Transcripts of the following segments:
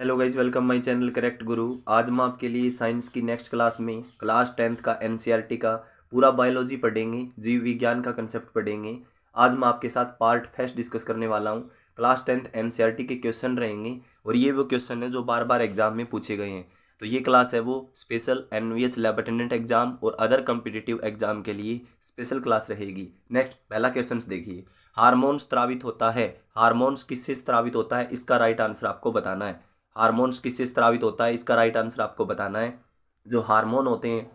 Hello guys, welcome my channel correct गुरु। आज मैं आपके लिए साइंस की नेक्स्ट क्लास में क्लास 10th का एनसीईआरटी का पूरा बायोलॉजी पढ़ेंगे, जीव विज्ञान का कंसेप्ट पढ़ेंगे। आज मैं आपके साथ पार्ट फर्स्ट डिस्कस करने वाला हूँ। क्लास 10th एनसीईआरटी के क्वेश्चन रहेंगे और ये वो क्वेश्चन है जो बार बार एग्जाम में पूछे गए हैं। तो ये क्लास है वो special NVH lab attendant exam और अदर कम्पिटिटिव एग्जाम के लिए स्पेशल क्लास रहेगी। नेक्स्ट पहला क्वेश्चन देखिए, हार्मोन्स स्रावित होता है। हार्मोन्स किससे स्रावित होता है, इसका राइट आंसर आपको बताना है। हार्मोन्स किससे स्रावित होता है, इसका राइट आंसर आपको बताना है। जो हार्मोन होते हैं,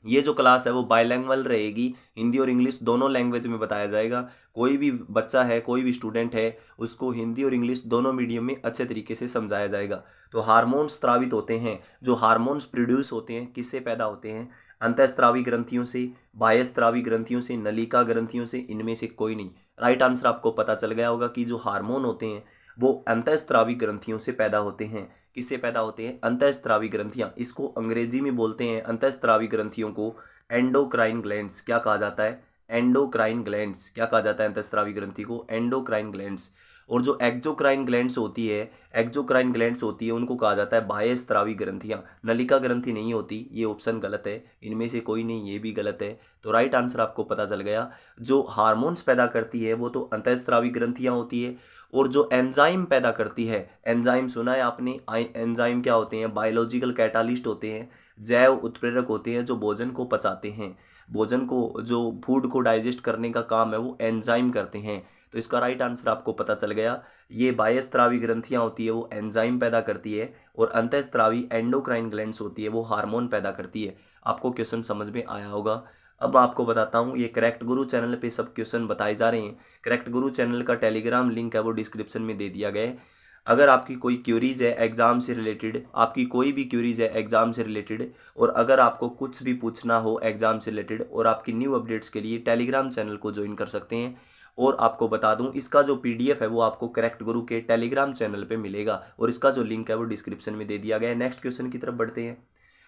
ये जो क्लास है वो बाइलैंग्वेज रहेगी, हिंदी और इंग्लिश दोनों लैंग्वेज में बताया जाएगा। कोई भी बच्चा है, कोई भी स्टूडेंट है, उसको हिंदी और इंग्लिश दोनों मीडियम में अच्छे तरीके से समझाया जाएगा। तो हार्मोन्स स्रावित होते हैं, जो हार्मोन्स प्रोड्यूस होते हैं किससे पैदा होते हैं? अंतःस्रावी ग्रंथियों से, बाह्यस्रावी ग्रंथियों से, नलिका ग्रंथियों से, इनमें से कोई नहीं। राइट आंसर आपको पता चल गया होगा कि जो हार्मोन होते हैं वो अंतःस्रावी ग्रंथियों से पैदा होते हैं। किससे पैदा होते हैं? अंतःस्रावी ग्रंथियां। इसको अंग्रेजी में बोलते हैं अंतःस्रावी ग्रंथियों को एंडोक्राइन ग्लैंड्स। क्या कहा जाता है? Endocrine glands. क्या कहा जाता है अंतःस्रावी ग्रंथि को? Endocrine glands. और जो एक्जोक्राइन ग्लैंड्स होती है, एक्जोक्राइन ग्लैंड्स होती है, उनको कहा जाता है बाह्यस्रावी ग्रंथियां। नलिका ग्रंथि नहीं होती, ये ऑप्शन गलत है, इनमें से कोई नहीं, ये भी गलत है। तो राइट आंसर आपको पता चल गया। जो हार्मोन्स पैदा करती है वो तो अंतःस्रावी ग्रंथियां होती है, और जो एंजाइम पैदा करती है, एंजाइम सुना है आपने? एंजाइम क्या होते हैं? बायोलॉजिकल कैटालिस्ट होते हैं, जैव उत्प्रेरक होते हैं जो भोजन को पचाते हैं। भोजन को, जो फूड को डाइजेस्ट करने का काम है वो एंजाइम करते हैं। तो इसका राइट आंसर आपको पता चल गया। ये बाह्यस्रावी ग्रंथियां होती है वो एंजाइम पैदा करती है, और अंतःस्रावी एंडोक्राइन ग्लैंड्स होती है वो हार्मोन पैदा करती है। आपको क्वेश्चन समझ में आया होगा। अब आपको बताता हूँ, ये करेक्ट गुरु चैनल पे सब क्वेश्चन बताए जा रहे हैं। करेक्ट गुरु चैनल का टेलीग्राम लिंक है वो डिस्क्रिप्शन में दे दिया गया है। अगर आपकी कोई क्यूरीज है एग्जाम से रिलेटेड, आपकी कोई भी क्यूरीज है एग्जाम से रिलेटेड, और अगर आपको कुछ भी पूछना हो एग्जाम से रिलेटेड और आपकी न्यू अपडेट्स के लिए टेलीग्राम चैनल को ज्वाइन कर सकते हैं। और आपको बता दूं, इसका जो पीडीएफ है वो आपको करेक्ट गुरु के टेलीग्राम चैनल पे मिलेगा, और इसका जो लिंक है वो डिस्क्रिप्शन में दे दिया गया है। नेक्स्ट क्वेश्चन की तरफ बढ़ते हैं।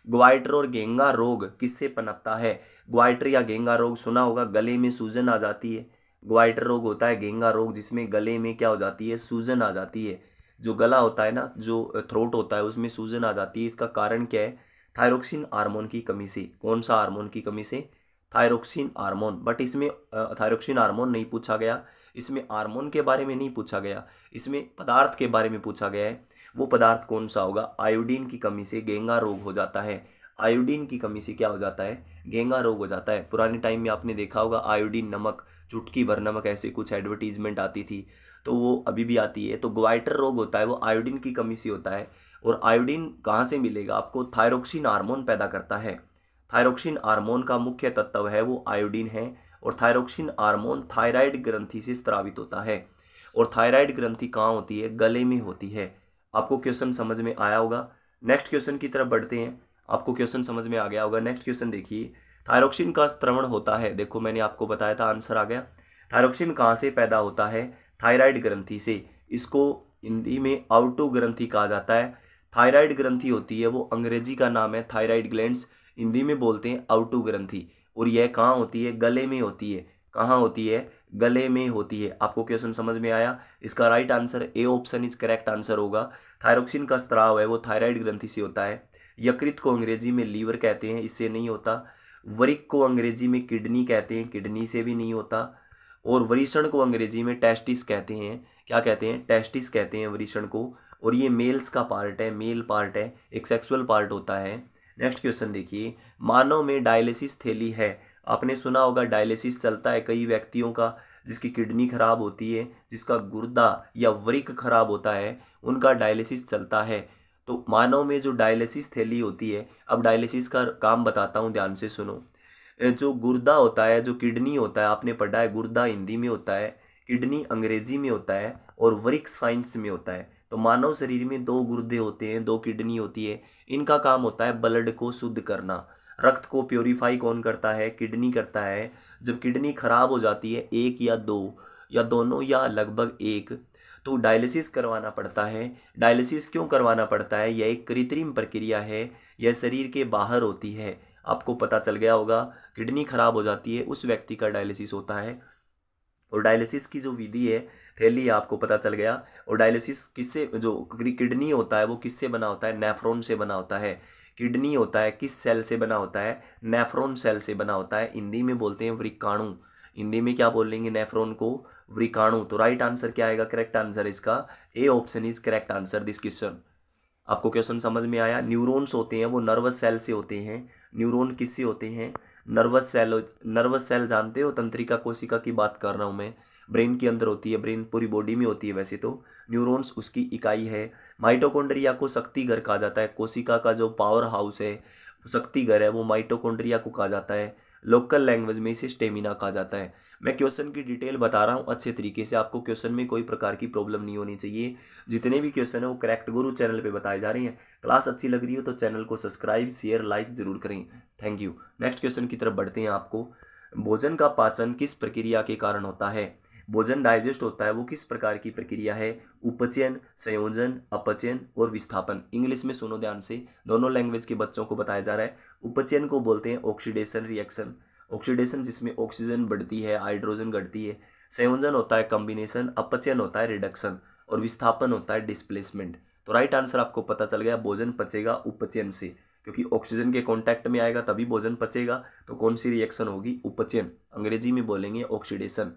ग्वाइटर और घेंगा रोग किससे पनपता है? ग्वाइटर या घेंगा रोग सुना होगा, गले में सूजन आ जाती है। ग्वाइटर रोग होता है घेंगा रोग जिसमें गले में क्या हो जाती है? सूजन आ जाती है। जो गला होता है ना, जो थ्रोट होता है, उसमें सूजन आ जाती है। इसका कारण क्या है? थायरोक्सिन हार्मोन की कमी से। कौन सा हार्मोन की कमी से? Thyroxine hormone. बट इसमें थायरोक्सिन हार्मोन नहीं पूछा गया, इसमें हार्मोन के बारे में नहीं पूछा गया, इसमें पदार्थ के बारे में पूछा गया है। वो पदार्थ कौन सा होगा? आयोडीन की कमी से घेंगा रोग हो जाता है। आयोडीन की कमी से क्या हो जाता है? घेंगा रोग हो जाता है। पुराने टाइम में आपने देखा होगा आयोडीन नमक, चुटकी भर नमक, ऐसे कुछ एडवर्टीजमेंट आती थी, तो वो अभी भी आती है। तो ग्वाइटर रोग होता है वो आयोडीन की कमी से होता है। और आयोडीन कहाँ से मिलेगा आपको? थायरोक्सिन हार्मोन पैदा करता है। थायरोक्सिन हार्मोन का मुख्य तत्व है वो आयोडीन है, और थायरोक्सिन हार्मोन थायराइड ग्रंथि से स्रावित होता है। और थायराइड ग्रंथि कहाँ होती है? गले में होती है। आपको क्वेश्चन समझ में आया होगा। नेक्स्ट क्वेश्चन की तरफ बढ़ते हैं। आपको क्वेश्चन समझ में आ गया होगा। नेक्स्ट क्वेश्चन देखिए, थायरोक्सिन का स्त्रवण होता है। देखो मैंने आपको बताया था, आंसर आ गया। थायरोक्सिन कहाँ से पैदा होता है? थायराइड ग्रंथि से। इसको हिंदी में आउटो ग्रंथि कहा जाता है। थायराइड ग्रंथि होती है वो अंग्रेजी का नाम है थायराइड ग्लैंड्स, हिंदी में बोलते हैं आउटो ग्रंथि। और यह कहाँ होती है? गले में होती है। कहाँ होती है? गले में होती है। आपको क्वेश्चन समझ में आया? इसका right answer A option is correct answer होगा। थायरोक्सिन का स्त्राव है वो थायराइड ग्रंथि से होता है। यकृत को अंग्रेजी में लीवर कहते हैं, इससे नहीं होता। वृक्क को अंग्रेजी में किडनी कहते हैं, किडनी से भी नहीं होता। और वृषण को अंग्रेजी में टेस्टिस कहते हैं। क्या कहते हैं? टेस्टिस कहते हैं वृषण को। और ये मेल्स का पार्ट है, मेल पार्ट है, एक सेक्सुअल पार्ट होता है। नेक्स्ट क्वेश्चन देखिए, मानव में डायलिसिस थैली है। आपने सुना होगा डायलिसिस चलता है कई व्यक्तियों का, जिसकी किडनी खराब होती है, जिसका गुर्दा या वृक्क खराब होता है, उनका डायलिसिस चलता है। तो मानव में जो डायलिसिस थैली होती है, अब डायलिसिस का काम बताता हूँ, ध्यान से सुनो। जो गुर्दा होता है, जो किडनी होता है, आपने पढ़ा है गुर्दा हिंदी में होता है, किडनी अंग्रेजी में होता है, और वृक्क साइंस में होता है। तो मानव शरीर में दो गुर्दे होते हैं, दो किडनी होती है। इनका काम होता है ब्लड को शुद्ध करना। रक्त को प्योरीफाई कौन करता है? किडनी करता है। जब किडनी खराब हो जाती है, एक या दो या दोनों या लगभग एक, तो डायलिसिस करवाना पड़ता है। डायलिसिस क्यों करवाना पड़ता है? यह एक कृत्रिम प्रक्रिया है, यह शरीर के बाहर होती है। आपको पता चल गया होगा, किडनी खराब हो जाती है उस व्यक्ति का डायलिसिस होता है। और डायलिसिस की जो विधि है, थैली आपको पता चल गया। और डायलिसिस किससे, जो किडनी होता है वो किससे बना होता है, नेफ्रॉन से बना होता है। किडनी होता है किस सेल से बना होता है, नेफ्रॉन सेल से बना होता है। हिंदी में बोलते हैं वृकाणु। हिंदी में क्या बोलेंगे नेफ्रॉन को, वृकाणु। तो राइट आंसर क्या आएगा, करेक्ट आंसर इसका A option is correct answer this question. आपको क्वेश्चन समझ में आया। न्यूरॉन्स होते हैं वो नर्वस सेल से होते हैं। न्यूरॉन किससे होते हैं, नर्वस सेल। नर्वस सेल जानते हो, तंत्रिका कोशिका की बात कर रहा हूँ मैं। ब्रेन के अंदर होती है, ब्रेन पूरी बॉडी में होती है वैसे तो। न्यूरॉन्स उसकी इकाई है। माइटोकॉन्ड्रिया को शक्ति घर कहा जाता है। कोशिका का जो पावर हाउस है, शक्ति घर है, वो माइटोकॉन्ड्रिया को कहा जाता है। लोकल लैंग्वेज में इसे स्टेमिना कहा जाता है। मैं क्वेश्चन की डिटेल बता रहा हूँ अच्छे तरीके से, आपको क्वेश्चन में कोई प्रकार की प्रॉब्लम नहीं होनी चाहिए। जितने भी क्वेश्चन है वो करेक्ट गुरु चैनल पे बताए जा रहे हैं। क्लास अच्छी लग रही हो तो चैनल को सब्सक्राइब शेयर लाइक जरूर करें। Thank you. नेक्स्ट क्वेश्चन की तरफ बढ़ते हैं। आपको भोजन का पाचन किस प्रक्रिया के कारण होता है, भोजन डाइजेस्ट होता है वो किस प्रकार की प्रक्रिया है, उपचयन, संयोजन, अपचयन और विस्थापन। इंग्लिश में सुनो ध्यान से, दोनों लैंग्वेज के बच्चों को बताया जा रहा है। उपचयन को बोलते हैं ऑक्सीडेशन रिएक्शन, ऑक्सीडेशन जिसमें ऑक्सीजन बढ़ती है हाइड्रोजन घटती है। संयोजन होता है कॉम्बिनेशन, अपचयन होता है रिडक्शन और विस्थापन होता है डिस्प्लेसमेंट। तो राइट आंसर आपको पता चल गया, भोजन पचेगा उपचयन से, क्योंकि ऑक्सीजन के कांटेक्ट में आएगा तभी भोजन पचेगा। तो कौन सी रिएक्शन होगी, उपचयन। अंग्रेजी में बोलेंगे ऑक्सीडेशन।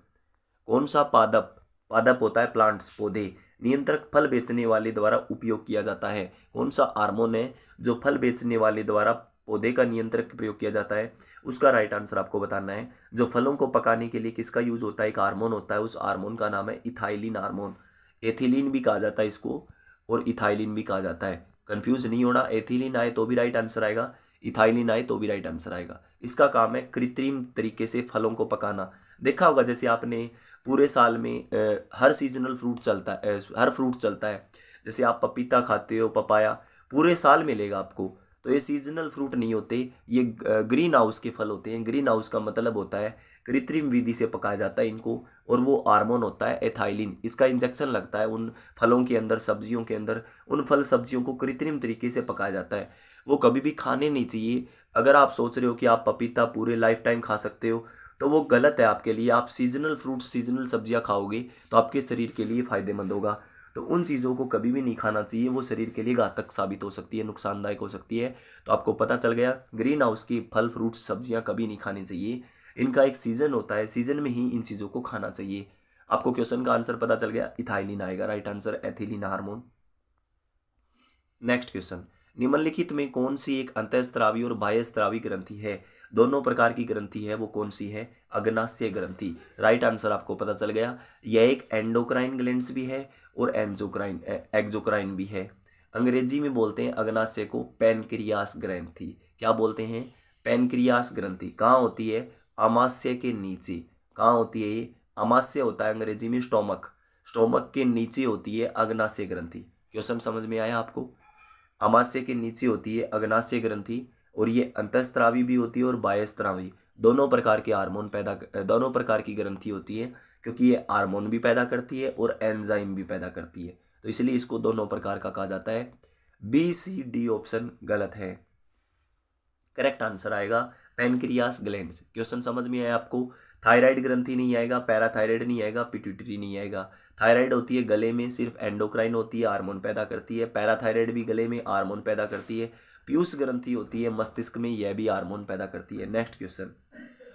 कौन सा पादप, पादप होता है प्लांट्स पौधे, नियंत्रक फल बेचने वाले द्वारा उपयोग किया जाता है। कौन सा हार्मोन है जो फल बेचने वाले द्वारा पौधे का नियंत्रक प्रयोग किया जाता है, उसका राइट आंसर आपको बताना है। जो फलों को पकाने के लिए किसका यूज होता है, एक हार्मोन होता है, उस हार्मोन का नाम है इथाइलिन हार्मोन। एथिलीन भी कहा जाता है इसको और इथाइलिन भी कहा जाता है। कंफ्यूज नहीं होना, एथिलीन आए तो भी राइट आंसर आएगा, इथाइलिन आए तो भी राइट आंसर आएगा। इसका काम है कृत्रिम तरीके से फलों को पकाना। देखा होगा जैसे आपने पूरे साल में हर सीजनल फ्रूट चलता है, हर फ्रूट चलता है। जैसे आप पपीता खाते हो, पपाया पूरे साल मिलेगा आपको, तो ये सीजनल फ्रूट नहीं होते, ये ग्रीन हाउस के फल होते हैं। ग्रीन हाउस का मतलब होता है कृत्रिम विधि से पकाया जाता है इनको, और वो हार्मोन होता है एथाइलिन। इसका इंजेक्शन लगता है उन फलों के अंदर, सब्जियों के अंदर। उन फल सब्जियों को कृत्रिम तरीके से पकाया जाता है, वो कभी भी खाने नहीं चाहिए। अगर आप सोच रहे हो कि आप पपीता पूरे लाइफ टाइम खा सकते हो तो वो गलत है आपके लिए। आप सीजनल फ्रूट्स, सीजनल सब्जियां खाओगे तो आपके शरीर के लिए फायदेमंद होगा। तो उन चीज़ों को कभी भी नहीं खाना चाहिए, वो शरीर के लिए घातक साबित हो सकती है, नुकसानदायक हो सकती है। तो आपको पता चल गया, ग्रीन हाउस की फल फ्रूट्स सब्जियां कभी नहीं खानी चाहिए। इनका एक सीजन होता है, सीजन में ही इन चीज़ों को खाना चाहिए। आपको क्वेश्चन का आंसर पता चल गया, इथाइलिन आएगा right answer, ethylene hormone. Next question, निम्नलिखित में कौन सी एक अंतःस्रावी और बाह्यस्रावी ग्रंथि है, दोनों प्रकार की ग्रंथि है वो कौन सी है, अग्नाशय ग्रंथि। राइट आंसर आपको पता चल गया, यह एक एंडोक्राइन ग्लैंड्स भी है और एंजोक्राइन एक्जोक्राइन भी है। अंग्रेजी में बोलते हैं अग्नाशय को पैनक्रियास ग्रंथि। क्या बोलते हैं, पैनक्रियास ग्रंथि। कहाँ होती है, आमाशय के नीचे। कहाँ होती है ये, आमाशय होता है अंग्रेजी में स्टोमक, स्टोमक के नीचे होती है अग्नाशय ग्रंथि। क्वेश्चन समझ में आया आपको, आमाशय के नीचे होती है अग्नाशय ग्रंथि, और ये अंतःस्रावी भी होती है और बाह्यस्रावी, दोनों प्रकार के हार्मोन दोनों प्रकार की ग्रंथि होती है, क्योंकि ये हार्मोन भी पैदा करती है और एंजाइम भी पैदा करती है, तो इसलिए इसको दोनों प्रकार का कहा जाता है। बी सी डी ऑप्शन गलत है, करेक्ट आंसर आएगा पैनक्रियास ग्लैंड्स। क्वेश्चन समझ में आया आपको। थायराइड ग्रंथि नहीं आएगा, पैराथायराइड नहीं आएगा, पिट्यूटरी नहीं आएगा। थायराइड होती है गले में, सिर्फ एंडोक्राइन होती है, हार्मोन पैदा करती है। पैराथायराइड भी गले में हार्मोन पैदा करती है। पीयूष ग्रंथि होती है मस्तिष्क में, यह भी हार्मोन पैदा करती है। नेक्स्ट क्वेश्चन,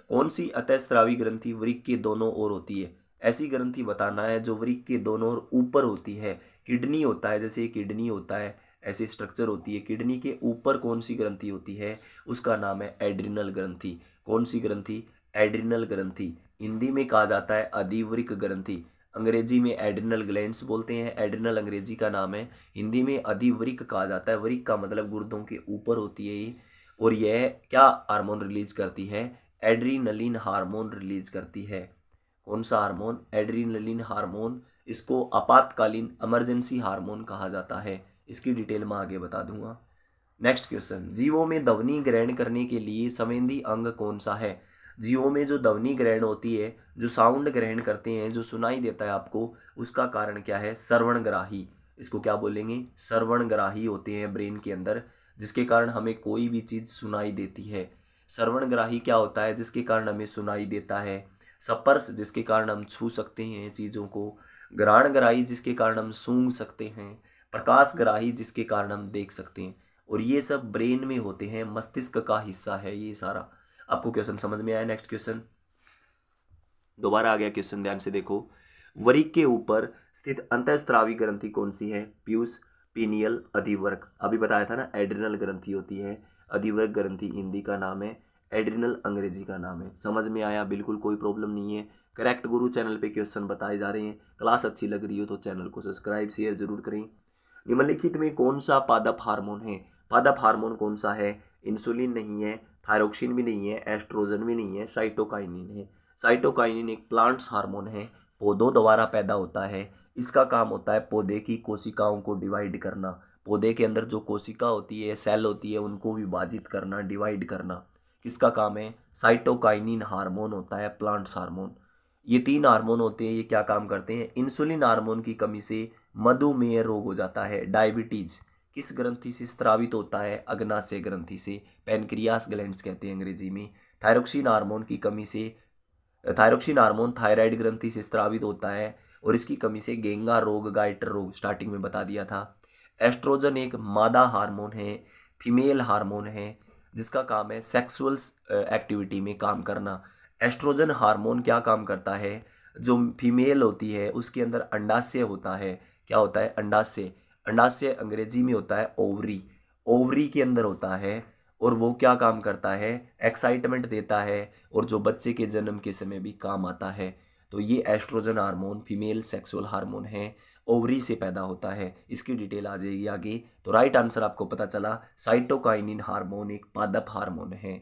कौन सी अतःस्रावी ग्रंथि वृक्क के दोनों ओर होती है, ऐसी ग्रंथि बताना है जो वृक्क के दोनों ओर ऊपर होती है। किडनी होता है, जैसे किडनी होता है ऐसी स्ट्रक्चर होती है, किडनी के ऊपर कौन सी ग्रंथि होती है, उसका नाम है एड्रिनल ग्रंथि। कौन सी ग्रंथि, एड्रिनल ग्रंथि। हिंदी में कहा जाता है अधिवृक्क ग्रंथि, अंग्रेजी में एड्रिनल ग्लैंड्स बोलते हैं। एड्रिनल अंग्रेजी का नाम है, हिंदी में अधिवृक्क कहा जाता है। वृक्क का मतलब गुर्दों के ऊपर होती है ये, और यह क्या हार्मोन रिलीज करती है, एड्रीनलिन हार्मोन रिलीज करती है। कौन सा हार्मोन, एड्रीनलिन हार्मोन। इसको आपातकालीन इमरजेंसी हार्मोन कहा जाता है। इसकी डिटेल मैं आगे बता दूंगा। नेक्स्ट क्वेश्चन, जीवों में ध्वनि ग्रहण करने के लिए संवेदी अंग कौन सा है। जीवों में जो ध्वनि ग्रहण होती है, जो साउंड ग्रहण करते हैं, जो सुनाई देता है आपको, उसका कारण क्या है, श्रवणग्राही। इसको क्या बोलेंगे, श्रवणग्राही होते हैं ब्रेन के अंदर, जिसके कारण हमें कोई भी चीज़ सुनाई देती है। श्रवणग्राही क्या होता है, जिसके कारण हमें सुनाई देता है। स्पर्श जिसके कारण हम छू सकते हैं चीज़ों को, घ्राणग्राही जिसके कारण हम सूंघ सकते हैं, प्रकाशग्राही जिसके कारण हम देख सकते हैं। और ये सब ब्रेन में होते हैं, मस्तिष्क का हिस्सा है ये सारा। आपको क्वेश्चन समझ में आया? नेक्स्ट क्वेश्चन दोबारा आ गया क्वेश्चन, ध्यान से देखो। वरिक के ऊपर स्थित अंतःस्रावी ग्रंथि कौन सी है? पीयूष, पीनियल, अधिवर्ग। अभी बताया था ना, एड्रिनल ग्रंथि होती है, अधिवर्ग ग्रंथि हिंदी का नाम है, एड्रिनल अंग्रेजी का नाम है। समझ में आया? बिल्कुल कोई प्रॉब्लम नहीं है। करेक्ट गुरु चैनल पे क्वेश्चन बताए जा रहे हैं। क्लास अच्छी लग रही हो तो चैनल को सब्सक्राइब शेयर जरूर करें। निम्नलिखित में कौन सा पादप हार्मोन है? पादप हार्मोन कौन सा है? इंसुलिन नहीं है, थायरोक्सिन भी नहीं है, एस्ट्रोजन भी नहीं है, साइटोकाइनिन है। साइटोकाइनिन एक प्लांट्स हार्मोन है, पौधों द्वारा पैदा होता है। इसका काम होता है पौधे की कोशिकाओं को डिवाइड करना। पौधे के अंदर जो कोशिका होती है, सेल होती है, उनको विभाजित करना, डिवाइड करना, किसका काम है? साइटोकाइनिन हार्मोन होता है, प्लांट्स हार्मोन। ये तीन हार्मोन होते हैं, ये क्या काम करते हैं? इंसुलिन हार्मोन की कमी से मधुमेह रोग हो जाता है, डायबिटीज। किस ग्रंथि से स्त्रावित होता है? अग्नाशय ग्रंथि से, पैनक्रियास ग्लैंड्स कहते हैं अंग्रेजी में। थायरोक्सिन हार्मोन की कमी से, थायरोक्सिन हार्मोन थायराइड ग्रंथि से स्त्रावित होता है और इसकी कमी से गेंगा रोग, गाइटर रोग, स्टार्टिंग में बता दिया था। एस्ट्रोजन एक मादा हार्मोन है, फीमेल हार्मोन है, जिसका काम है सेक्सुअल एक्टिविटी में काम करना। एस्ट्रोजन हार्मोन क्या काम करता है? जो फीमेल होती है उसके अंदर अंडाशय होता है। क्या होता है? अंडाशय। अंडाशय अंग्रेजी में होता है ओवरी। ओवरी के अंदर होता है और वो क्या काम करता है? एक्साइटमेंट देता है और जो बच्चे के जन्म के समय भी काम आता है। तो ये estrogen hormone female sexual hormone है, ओवरी से पैदा होता है। इसकी डिटेल आ जाएगी आगे। तो राइट आंसर आपको पता चला, साइटोकाइनिन हार्मोन एक पादप हार्मोन है।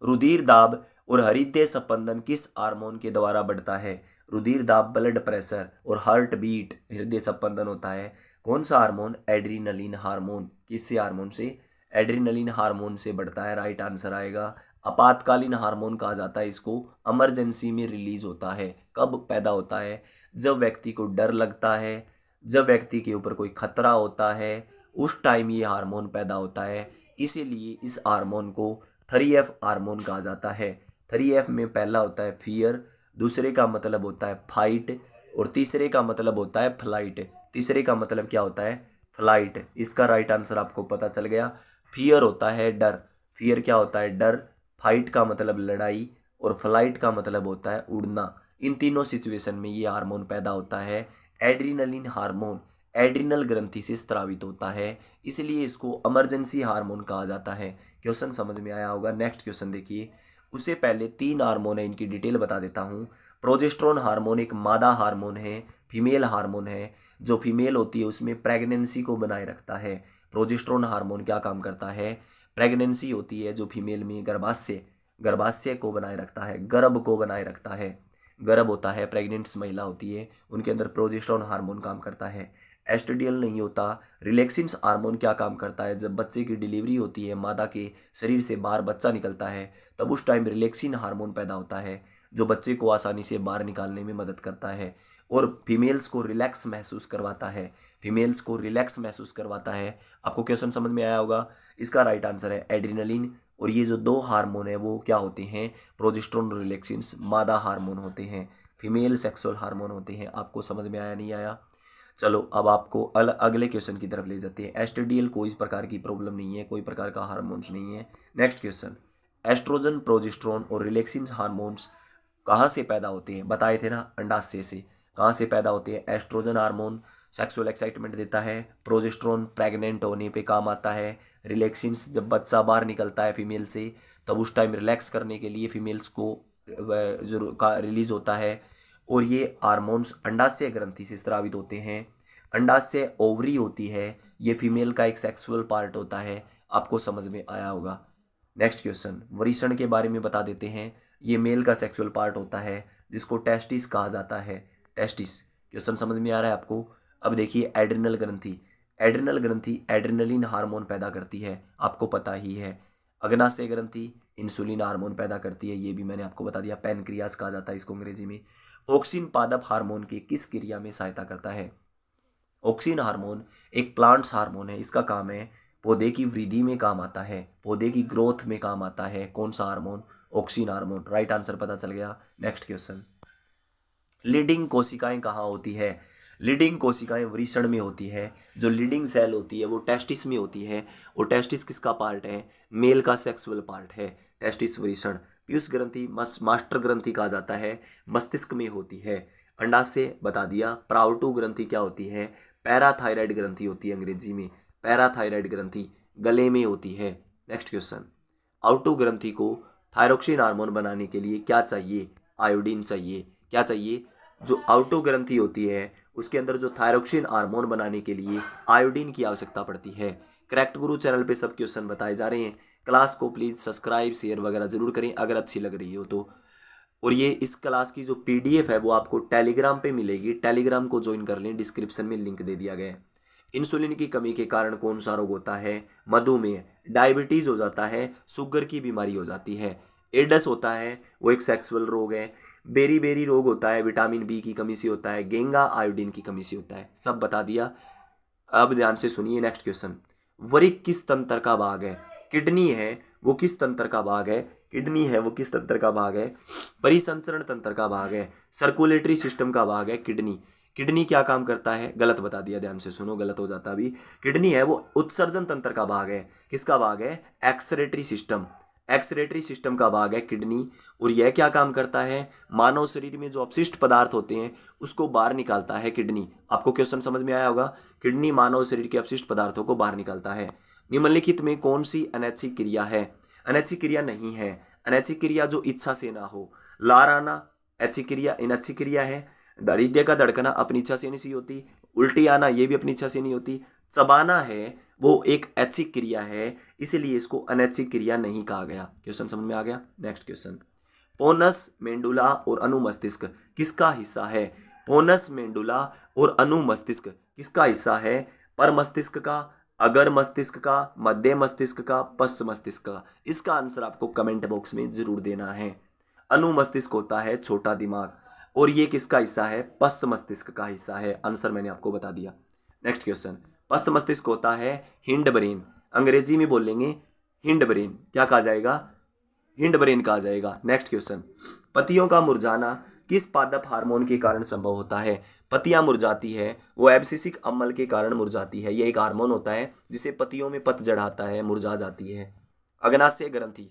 रुधिर दाब और हृदय स्पंदन किस हार्मोन के द्वारा बढ़ता है? रुधिर दाब, ब्लड प्रेशर और हार्ट बीट, हृदय स्पंदन होता है कौन सा हार्मोन? Adrenaline hormone. किससे हार्मोन से? एड्रीनलिन हार्मोन से बढ़ता है। राइट आंसर आएगा। आपातकालीन हार्मोन कहा जाता है इसको, इमरजेंसी में रिलीज होता है। कब पैदा होता है? जब व्यक्ति को डर लगता है, जब व्यक्ति के ऊपर कोई खतरा होता है, उस टाइम ये हार्मोन पैदा होता है। इसीलिए इस हार्मोन को 3F हार्मोन कहा जाता है। 3F में पहला होता है फियर, दूसरे का मतलब होता है फाइट और तीसरे का मतलब होता है फ्लाइट। तीसरे का मतलब क्या होता है? फ्लाइट। इसका राइट आंसर आपको पता चल गया। फियर होता है डर। फियर क्या होता है? डर। फाइट का मतलब लड़ाई और फ्लाइट का मतलब होता है उड़ना। इन तीनों सिचुएशन में ये हार्मोन पैदा होता है। एड्रीनलिन हार्मोन एड्रिनल ग्रंथि से स्रावित होता है, इसलिए इसको इमरजेंसी हार्मोन कहा जाता है। क्वेश्चन समझ में आया होगा। नेक्स्ट क्वेश्चन देखिए। उससे पहले तीन हार्मोन है, इनकी डिटेल बता देता हूँ। प्रोजेस्टेरोन हार्मोन एक मादा हार्मोन है, फीमेल हार्मोन है। जो फीमेल होती है उसमें प्रेगनेंसी को बनाए रखता है। प्रोजेस्टेरोन हार्मोन क्या काम करता है? प्रेगनेंसी होती है जो फीमेल में, गर्भाशय, गर्भाशय को बनाए रखता है, गर्भ को बनाए रखता है। गर्भ होता है, प्रेग्नेंट्स महिला होती है, उनके अंदर प्रोजेस्टेरोन हार्मोन काम करता है। एस्ट्रेडियल नहीं होता। रिलैक्सिन हार्मोन क्या काम करता है? जब बच्चे की डिलीवरी होती है, मादा के शरीर से बाहर बच्चा निकलता है, तब उस टाइम रिलैक्सिन हार्मोन पैदा होता है जो बच्चे को आसानी से बाहर निकालने में मदद करता है और फीमेल्स को रिलैक्स महसूस करवाता है। फीमेल्स को रिलैक्स महसूस करवाता है। आपको क्वेश्चन समझ में आया होगा। इसका राइट आंसर है एड्रिनलिन। और ये जो दो हार्मोन है वो क्या होते हैं? प्रोजेस्टेरोन और रिलैक्सिन्स मादा हार्मोन होते हैं, फीमेल सेक्सुअल हार्मोन होते हैं। आपको समझ में आया नहीं आया? चलो अब आपको अगले क्वेश्चन की तरफ ले जाते हैं। एस्ट्रेडियल कोई प्रकार की प्रॉब्लम नहीं है, कोई प्रकार का हार्मोन्स नहीं है। Next question. एस्ट्रोजन, प्रोजेस्टेरोन और रिलैक्सिन हार्मोन्स कहाँ से पैदा होते हैं? बताए थे ना, अंडाशय से। कहाँ से पैदा होते हैं? एस्ट्रोजन हार्मोन सेक्सुअल एक्साइटमेंट देता है, प्रोजेस्टेरोन प्रेग्नेंट होने पे काम आता है, रिलैक्सिन्स जब बच्चा बाहर निकलता है फीमेल से, तब उस टाइम रिलैक्स करने के लिए फीमेल्स को जरूर का रिलीज होता है। और ये हार्मोन्स अंडाशय ग्रंथि से स्रावित होते हैं। अंडाशय ओवरी होती है, ये फीमेल का एक सेक्सुअल पार्ट होता है। आपको समझ में आया होगा। नेक्स्ट क्वेश्चन, वृषण के बारे में बता देते हैं। ये मेल का सेक्सुअल पार्ट होता है जिसको टेस्टिस कहा जाता है। टेस्टिस। क्वेश्चन समझ में आ रहा है आपको? अब देखिए एड्रिनल ग्रंथि। एड्रिनल ग्रंथि एड्रिनलिन हार्मोन पैदा करती है, आपको पता ही है। अग्नाशय ग्रंथि इंसुलिन हार्मोन पैदा करती है, ये भी मैंने आपको बता दिया। पैनक्रियास कहा जाता है इसको अंग्रेजी में। ऑक्सिन पादप हार्मोन की किस क्रिया में सहायता करता है? ऑक्सिन हार्मोन एक प्लांट्स हार्मोन है, इसका काम है पौधे की वृद्धि में काम आता है, पौधे की ग्रोथ में काम आता है। कौन सा hormone? Oxygen hormone. Right answer पता चल गया। नेक्स्ट क्वेश्चन, लीडिंग कोशिकाएं कहाँ होती है? लीडिंग कोशिकाएं वृषण में होती है। जो लीडिंग सेल होती है वो टेस्टिस में होती है। और टेस्टिस किसका पार्ट है? मेल का सेक्सुअल पार्ट है टेस्टिस वृषण। पीयूष ग्रंथि मास्टर ग्रंथि कहा जाता है, मस्तिष्क में होती है। अंडाशय बता दिया। प्राउटू ग्रंथि क्या होती है? पैराथायराइड ग्रंथि होती है अंग्रेजी में। पैराथायराइड ग्रंथि गले में होती है। नेक्स्ट क्वेश्चन, आउटो ग्रंथि को थायरोक्सिन हार्मोन बनाने के लिए क्या चाहिए? आयोडीन चाहिए। क्या चाहिए? जो आउटो ग्रंथि होती है उसके अंदर जो थायरोक्सिन हार्मोन बनाने के लिए आयोडीन की आवश्यकता पड़ती है। करेक्ट गुरु चैनल पे सब क्वेश्चन बताए जा रहे हैं। क्लास को प्लीज़ सब्सक्राइब शेयर वगैरह जरूर करें अगर अच्छी लग रही हो तो। और ये इस क्लास की जो पीडीएफ है वो आपको टेलीग्राम पे मिलेगी। टेलीग्राम को ज्वाइन कर लें, डिस्क्रिप्शन में लिंक दे दिया गया है। इंसुलिन की कमी के कारण कौन सा रोग होता है? मधुमेह, डायबिटीज हो जाता है, शुगर की बीमारी हो जाती है। एडस होता है वो एक सेक्सुअल रोग है। बेरी बेरी रोग होता है विटामिन बी की कमी से होता है। गेंगा आयोडीन की कमी से होता है। सब बता दिया। अब ध्यान से सुनिए नेक्स्ट क्वेश्चन, वरिक किस तंत्र का भाग है? किडनी है वो किस तंत्र का भाग है? किडनी है वो किस तंत्र का भाग है? परिसंचरण तंत्र का भाग है। सर्कुलेटरी सिस्टम का भाग है किडनी। किडनी क्या काम करता है? गलत बता दिया, ध्यान से सुनो, गलत हो जाता अभी। किडनी है वो उत्सर्जन तंत्र का भाग है। किसका भाग है? Excretory system. एक्सक्रीटरी सिस्टम का भाग है किडनी। और यह क्या काम करता है? मानव शरीर में जो अपशिष्ट पदार्थ होते हैं उसको बाहर निकालता है किडनी। आपको क्वेश्चन समझ में आया होगा। किडनी मानव शरीर के अपशिष्ट पदार्थों को बाहर निकालता है। निम्नलिखित में कौन सी अनैच्छिक क्रिया है? अनैच्छिक क्रिया नहीं है। अनैच्छिक क्रिया जो इच्छा से ना हो। लार आना ऐच्छिक क्रिया, अनैच्छिक क्रिया है। हृदय का धड़कना अपनी इच्छा से नहीं होती। उल्टी आना ये भी अपनी इच्छा से नहीं होती। चबाना है वो एक ऐच्छिक क्रिया है, इसलिए इसको अनैच्छिक क्रिया नहीं कहा गया। क्वेश्चन समझ में आ गया। नेक्स्ट क्वेश्चन, पोनस मेंडुला और अनुमस्तिष्क किसका हिस्सा है? पोनस मेंडुला और अनुमस्तिष्क किसका हिस्सा है? पर मस्तिष्क का, अगर मस्तिष्क का, मध्य मस्तिष्क का, पश्च मस्तिष्क का? इसका आंसर आपको कमेंट बॉक्स में जरूर देना है। अनुमस्तिष्क होता है छोटा दिमाग, और ये किसका हिस्सा है? पश्च मस्तिष्क का हिस्सा है। आंसर मैंने आपको बता दिया। नेक्स्ट क्वेश्चन, पश्च मस्तिष्क होता है हिंड ब्रेन। अंग्रेजी में बोलेंगे हिंड ब्रेन। क्या कहा जाएगा? हिंड ब्रेन कहा जाएगा। नेक्स्ट क्वेश्चन, पत्तियों का मुरझाना किस पादप हार्मोन के कारण संभव होता है? पत्तियां मुरझाती है वो एब्सिसिक अम्ल के कारण मुरझाती है। ये एक हार्मोन होता है जिसे पत्तियों में पतझड़ आता है, मुरझा जाती है। अग्नाशय ग्रंथि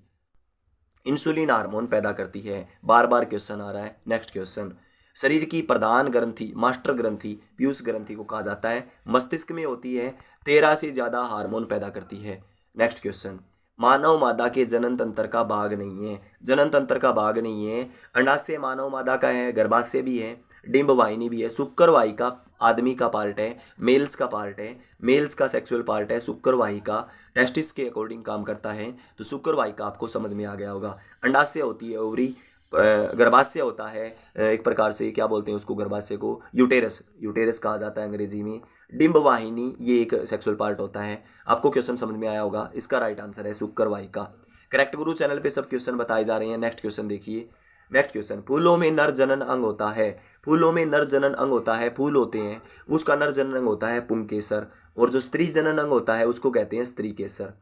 इंसुलिन हार्मोन पैदा करती है। बार बार क्वेश्चन आ रहा है। नेक्स्ट क्वेश्चन, शरीर की प्रधान ग्रंथि मास्टर ग्रंथि पीयूष ग्रंथि को कहा जाता है। मस्तिष्क में होती है, 13 से ज्यादा हार्मोन पैदा करती है। नेक्स्ट क्वेश्चन, मानव मादा के जनन तंत्र का भाग नहीं है। जनन तंत्र का भाग नहीं है। अंडाशय मानव मादा का है, गर्भाशय भी है, डिंब वाहिनी भी है। शुक्र वाहिका आदमी का पार्ट है, मेल्स का पार्ट है, मेल्स का सेक्सुअल पार्ट है। शुक्र वाहिका टेस्टिस के अकॉर्डिंग काम करता है। तो शुक्र वाहिका आपको समझ में आ गया होगा। अंडाशय होती है ओवरी, गर्भाशय होता है एक प्रकार से, क्या बोलते हैं उसको, गर्भाशय को यूटेरस, यूटेरस कहा जाता है अंग्रेजी में। डिंब वाहिनी ये एक सेक्सुअल पार्ट होता है। आपको क्वेश्चन समझ में आया होगा। इसका राइट आंसर है शुक्र वाहिका। करेक्ट गुरु चैनल पे सब क्वेश्चन बताए जा रहे हैं। नेक्स्ट क्वेश्चन देखिए। नेक्स्ट क्वेश्चन, फूलों में नर जनन अंग होता है। फूलों में नर जनन अंग होता है, फूल होते हैं उसका नर जनन अंग होता है पुंकेसर। और जो स्त्री जनन अंग होता है उसको कहते हैं स्त्री केसर।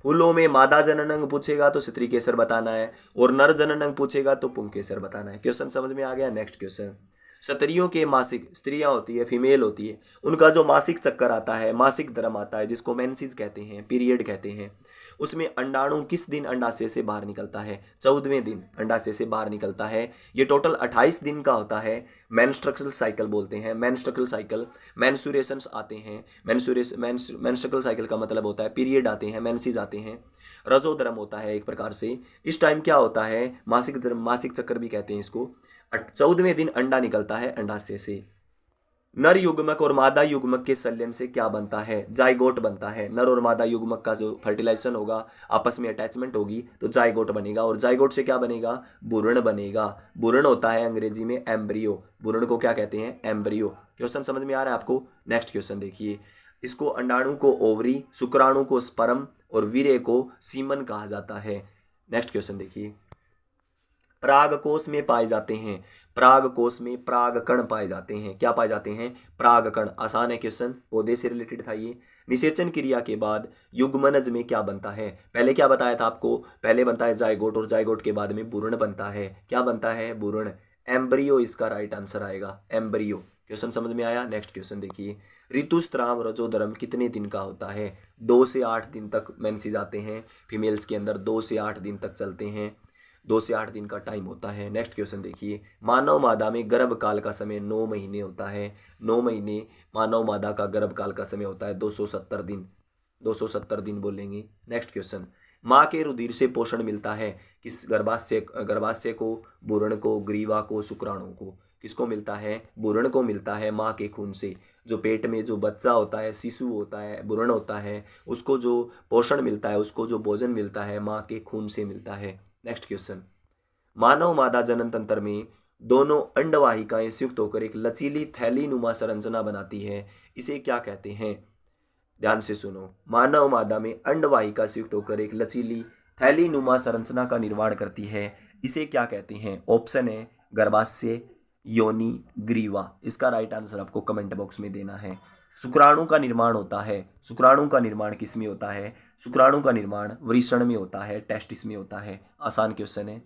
फूलों में मादा जनन अंग पूछेगा तो स्त्री केसर बताना है, और नर जनन अंग पूछेगा तो पुंकेसर बताना है। क्वेश्चन समझ में आ गया। नेक्स्ट क्वेश्चन, स्त्रियों के मासिक, स्त्रियां होती है, फीमेल होती है, उनका जो मासिक चक्कर आता है, मासिक धर्म आता है, जिसको मेंसेस कहते हैं, पीरियड कहते हैं, उसमें अंडाणु किस दिन अंडाशय से बाहर निकलता है? 14वें दिन अंडाशय से बाहर निकलता है। ये टोटल 28 दिन का होता है। मेंस्ट्रुअल साइकिल बोलते हैं, मेंस्ट्रुअल साइकिल। मेंसुरेशंस आते हैं। मेंस्ट्रुअल साइकिल का मतलब होता है पीरियड आते हैं, मेंसेस आते हैं। रजोधर्म होता है एक प्रकार से। इस टाइम क्या होता है? मासिक धर्म, मासिक चक्कर भी कहते हैं इसको। 14वें दिन अंडा निकलता है अंडाशय से। नर युग्मक और मादा युग्मक के संलयन से क्या बनता है? जाइगोट बनता है। नर और मादा युग्मक का जो फर्टिलाइजेशन होगा, आपस में अटैचमेंट होगी तो जाइगोट बनेगा। और जाइगोट से क्या बनेगा? भ्रूण बनेगा। भ्रूण होता है अंग्रेजी में एम्ब्रियो। भ्रूण को क्या कहते हैं? एम्ब्रियो। क्वेश्चन समझ में आ रहा है आपको? नेक्स्ट क्वेश्चन देखिए। इसको अंडाणु को ओवरी, शुक्राणु को स्पर्म और वीर्य को सीमन कहा जाता है। नेक्स्ट क्वेश्चन देखिए। परागकोश में पाए जाते हैं, परागकोश में परागकण पाए जाते हैं। क्या पाए जाते हैं? परागकण। आसान है क्वेश्चन, पौधे से रिलेटेड था ये। निषेचन क्रिया के बाद युग्मनज में क्या बनता है? पहले क्या बताया था आपको? पहले बनता है जाइगोट और जाइगोट के बाद में भ्रूण बनता है। क्या बनता है? भ्रूण। एम्ब्रियो इसका राइट आंसर आएगा, एम्ब्रियो। क्वेश्चन समझ में आया? नेक्स्ट क्वेश्चन देखिए, ऋतुस्राव रजोधर्म कितने दिन का होता है? 2 से 8 दिन तक मेंसेस आते हैं फीमेल्स के अंदर, 2 से 8 दिन तक चलते हैं, 2 से 8 दिन का टाइम होता है। नेक्स्ट क्वेश्चन देखिए, मानव मादा में गर्भकाल का समय 9 महीने होता है। 9 महीने मानव मादा का गर्भकाल का समय होता है, 270 दिन। 270 दिन बोलेंगे। नेक्स्ट क्वेश्चन, माँ के रुधिर से पोषण मिलता है किस? गर्भाशय, गर्भाशय को, भ्रूण को, ग्रीवा को, शुक्राणु को। किसको मिलता है? भ्रूण को मिलता है माँ के खून से। जो पेट में जो बच्चा होता है, शिशु होता है, भ्रूण होता है, उसको जो पोषण मिलता है, उसको जो भोजन मिलता है, माँ के खून से मिलता है। नेक्स्ट क्वेश्चन, मानव मादा जनन तंत्र में दोनों अंडवाहिकाएं संयुक्त होकर एक लचीली थैली नुमा संरचना बनाती है, इसे क्या कहते हैं? ध्यान से सुनो, मानव मादा में अंडवाहिका संयुक्त होकर एक लचीली थैली नुमा संरचना का निर्माण करती है, इसे क्या कहते हैं? ऑप्शन है गर्भाशय, योनि, ग्रीवा। इसका राइट आंसर आपको कमेंट बॉक्स में देना है। शुक्राणु का निर्माण होता है, शुक्राणु का निर्माण किस में होता है? शुक्राणु का निर्माण वृषण में होता है, टेस्टिस में होता है। आसान क्वेश्चन है।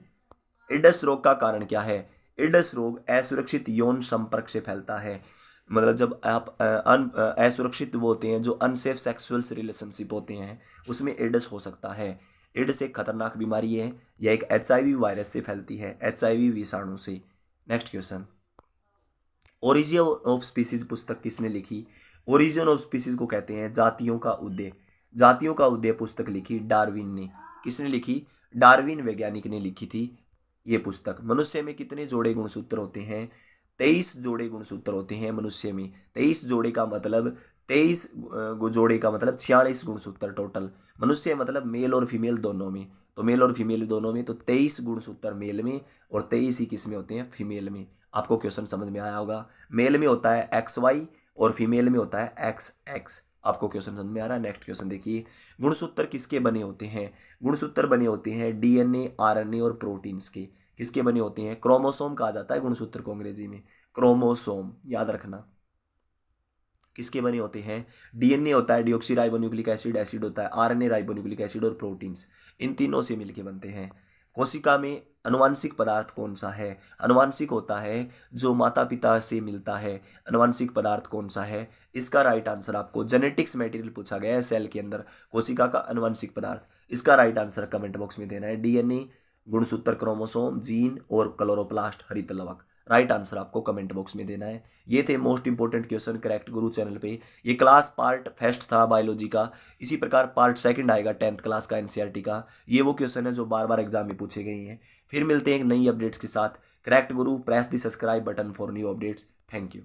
एड्स रोग का कारण क्या है? एड्स रोग असुरक्षित यौन संपर्क से फैलता है। मतलब जब आप असुरक्षित वो होते हैं, जो अनसेफ सेक्सुअल रिलेशनशिप होते हैं, उसमें एड्स हो सकता है। एड्स एक खतरनाक बीमारी है, यह एक HIV वायरस से फैलती है, HIV विषाणु से। Next question, origin of species पुस्तक किसने लिखी? ओरिजिन ऑफ स्पीसीज को कहते हैं जातियों का उदय। जातियों का उदय पुस्तक लिखी डार्विन ने। किसने लिखी? डार्विन वैज्ञानिक ने लिखी थी ये पुस्तक। मनुष्य में कितने जोड़े गुणसूत्र होते हैं? 23 जोड़े गुणसूत्र होते हैं मनुष्य में। 23 जोड़े का मतलब 23 जोड़े का मतलब 46 गुणसूत्र टोटल। मनुष्य मतलब मेल और फीमेल दोनों में, तो मेल और फीमेल दोनों में, तो 23 गुणसूत्र मेल में और 23 ही किस में होते हैं? फीमेल में। आपको क्वेश्चन समझ में आया होगा। मेल में होता है XY और फीमेल में होता है XX। आपको क्वेश्चन समझ में आ रहा है? नेक्स्ट क्वेश्चन देखिए, गुणसूत्र किसके बने होते हैं? गुणसूत्र बने होते हैं DNA, RNA और प्रोटीन्स के। किसके बने होते हैं? क्रोमोसोम कहा जाता है गुणसूत्र को अंग्रेजी में, क्रोमोसोम, याद रखना। किसके बने होते हैं? DNA होता है डिऑक्सी राइबोन्यूक्लिक एसिड, एसिड होता है RNA राइबोन्यूक्लिक एसिड और प्रोटीन्स, इन तीनों से मिलके बनते हैं। कोशिका में अनुवांशिक पदार्थ कौन सा है? अनुवांशिक होता है जो माता पिता से मिलता है। अनुवांशिक पदार्थ कौन सा है? इसका राइट आंसर आपको जेनेटिक्स मटेरियल पूछा गया है सेल के अंदर, कोशिका का अनुवांशिक पदार्थ। इसका राइट आंसर कमेंट बॉक्स में देना है। DNA, गुणसूत्र, क्रोमोसोम, जीन और क्लोरोप्लास्ट, हरित लवक। राइट आंसर आपको कमेंट बॉक्स में देना है। ये थे मोस्ट इंपोर्टेंट क्वेश्चन करेक्ट गुरु चैनल पे। ये क्लास पार्ट फर्स्ट था बायोलॉजी का, इसी प्रकार पार्ट सेकंड आएगा 10th क्लास का NCERT का। ये वो क्वेश्चन है जो बार बार एग्जाम में पूछे गए हैं। फिर मिलते हैं एक नई अपडेट्स के साथ। Correct Guru, press the subscribe button for new updates. Thank you.